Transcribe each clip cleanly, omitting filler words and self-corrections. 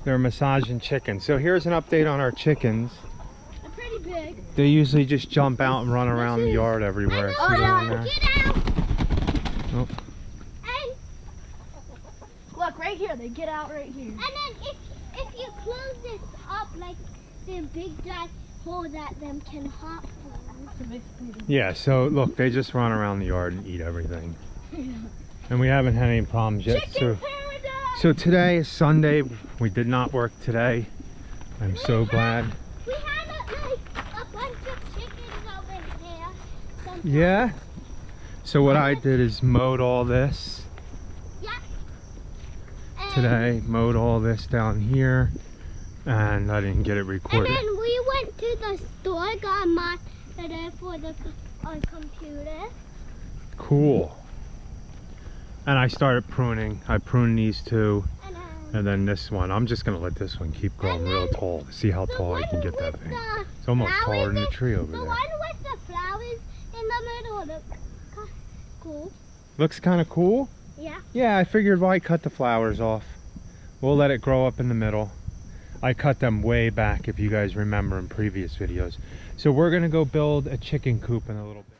They're massaging chickens. So here's an update on our chickens. They're pretty big. They usually just jump out and run around the yard everywhere. Oh yeah, get out! Oh. And look, right here, they get out right here. And then if you close this up, like the big giant hole that them can hop through. Yeah, so look, they just run around the yard and eat everything. And we haven't had any problems yet. So today is Sunday. We did not work today. I'm so glad. We had a bunch of chickens over here. Yeah? So what I did is mowed all this. Yeah. Today, mowed all this down here. And I didn't get it recorded. And then we went to the store, got a monitor for the computer. Cool. And I started pruning. I pruned these two. And then this one. I'm just going to let this one keep growing real tall. See how tall I can get that thing. It's almost taller than the tree over there. The one with the flowers in the middle looks cool. Looks kind of cool? Yeah. Yeah, I figured why cut the flowers off. We'll let it grow up in the middle. I cut them way back, if you guys remember in previous videos. So we're gonna go build a chicken coop in a little bit.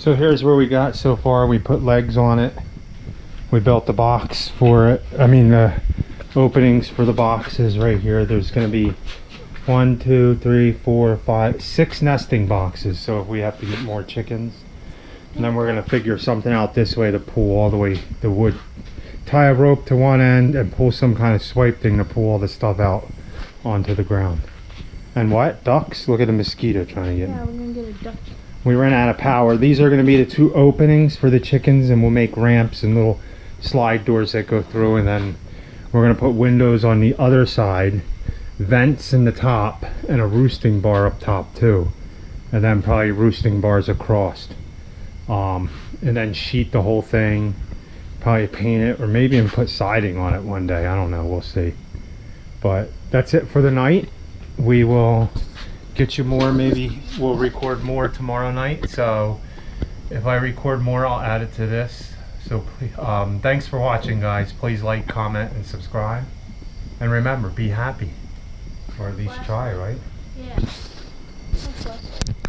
So here's where we got so far. We put legs on it. We built the box for it. I mean the openings for the boxes right here. There's going to be 1, 2, 3, 4, 5, 6 nesting boxes. So if we have to get more chickens, and then we're going to figure something out this way to pull all the way the wood. Tie a rope to one end and pull some kind of swipe thing to pull all the stuff out onto the ground. And what? Ducks? Look at the mosquito trying to get in. Yeah, we're going to get a duck. We ran out of power. These are going to be the 2 openings for the chickens, and we'll make ramps and little slide doors that go through, and then we're going to put windows on the other side, vents in the top, and a roosting bar up top too, and then probably roosting bars across, and then sheet the whole thing, probably paint it, or maybe even put siding on it one day. I don't know, we'll see. But that's it for the night. We will get you more. Maybe we'll record more tomorrow night, so if I record more I'll add it to this. So please, thanks for watching, guys. Please like, comment, and subscribe, and remember, be happy, or at least try, right? Yeah.